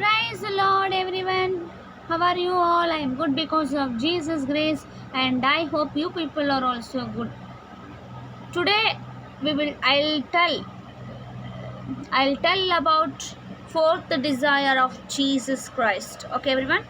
Praise the Lord, everyone. How are you all? I am good because of Jesus' grace, and I hope you people are also good. Today, I'll tell about fourth desire of Jesus Christ. Okay, everyone,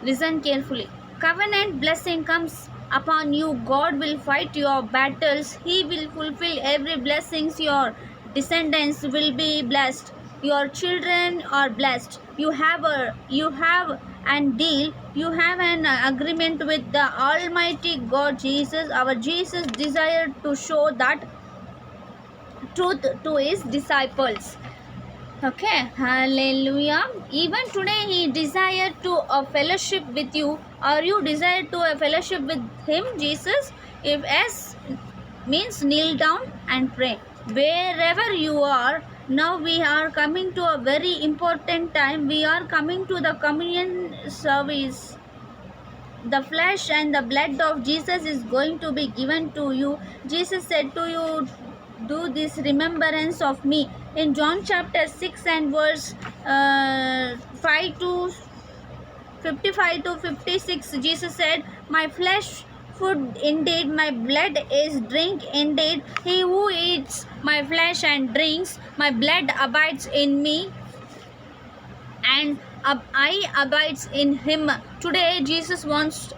listen carefully. Covenant blessing comes upon you. God will fight your battles. He will fulfill every blessings. Your descendants will be blessed. Your children are blessed. You have an deal. You have an agreement with the Almighty God. Jesus, our Jesus, desired to show that truth to his disciples. Okay, hallelujah. Even today he desired to a fellowship with you. Are you desired to a fellowship with him, Jesus? If yes, means kneel down and pray. Wherever you are, now we are coming to a very important time. We are coming to the communion service. The flesh and the blood of Jesus is going to be given to you. Jesus said to you, do this remembrance of me. In John chapter 6 and verse 5 to 55 to 56, Jesus said, my flesh food indeed, my blood is drink indeed. He who eats my flesh and drinks my blood abides in me, and I abides in him. Today Jesus wants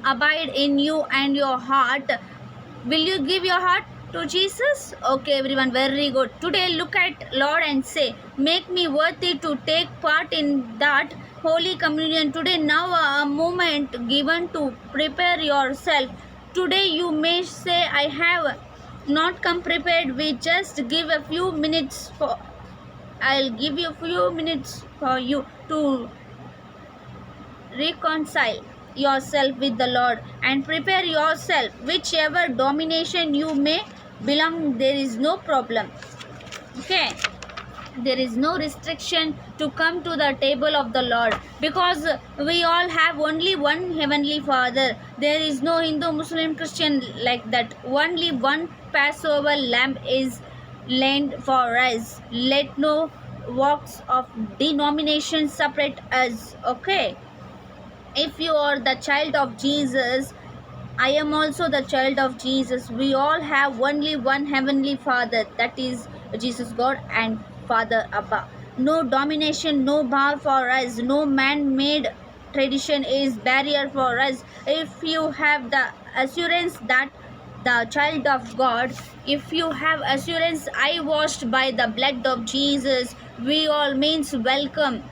abide in you and your heart. Will you give your heart to Jesus? Okay, everyone, very good. Today look at Lord and say, make me worthy to take part in that Holy Communion. Today now a moment given to prepare yourself. Today you may say, I have not come prepared. We just give a few minutes for I'll give you a few minutes for you to reconcile yourself with the Lord and prepare yourself. Whichever domination you may belong, there is no problem. Okay, there is no restriction to come to the table of the Lord, because we all have only one heavenly Father. There is no Hindu, Muslim, Christian like that. Only one Passover lamb is laid for us. Let no walks of denomination separate us. Okay, if you are the child of Jesus, I am also the child of Jesus. We all have only one heavenly Father, that is Jesus God and Father Abba. No domination, no bar for us. No man-made tradition is barrier for us. If you have the assurance that the child of God, if you have assurance I washed by the blood of Jesus, we all means welcome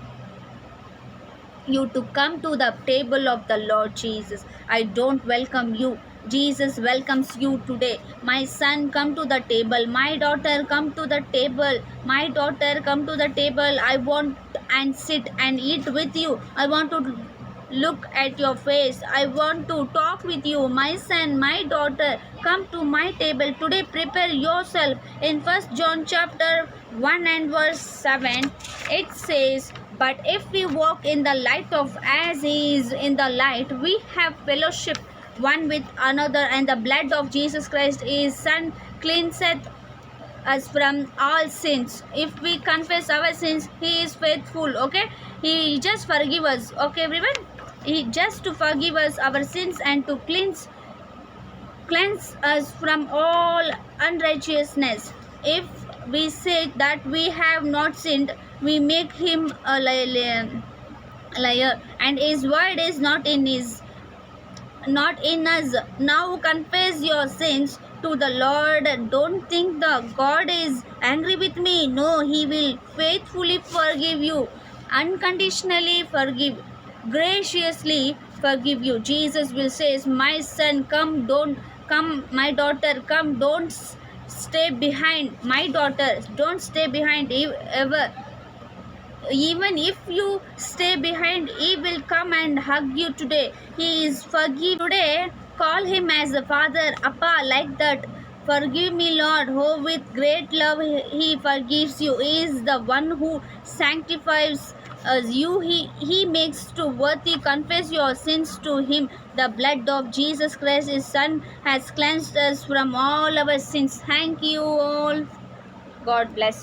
you to come to the table of the Lord Jesus. I don't welcome you. Jesus welcomes you today. My son, come to the table. My daughter, come to the table. My daughter, come to the table. I want and sit and eat with you. I want to look at your face. I want to talk with you. My son, my daughter, come to my table today. Prepare yourself. In 1 John chapter 1 and verse 7, it says, but if we walk in the light of as he is in the light, we have fellowship one with another, and the blood of Jesus Christ his son cleanseth us from all sins. If we confess our sins, he is faithful. Okay, he just forgive us. Okay, everyone, he just to forgive us our sins and to cleanse us from all unrighteousness. If we say that we have not sinned, we make him a liar, and his word is not in us. Now confess your sins to the Lord. Don't think the God is angry with me. No, he will faithfully forgive you, unconditionally forgive, graciously forgive you. Jesus will say, my son, come, don't come. My daughter, come, don't stay behind. My daughter, don't stay behind ever. Even if you stay behind, he will come and hug you today. He is forgive today. Call him as a father, Appa, like that. Forgive me, Lord. Oh, with great love he forgives you. He is the one who sanctifies you. He makes to worthy. Confess your sins to him. The blood of Jesus Christ, his son, has cleansed us from all our sins. Thank you all. God bless you.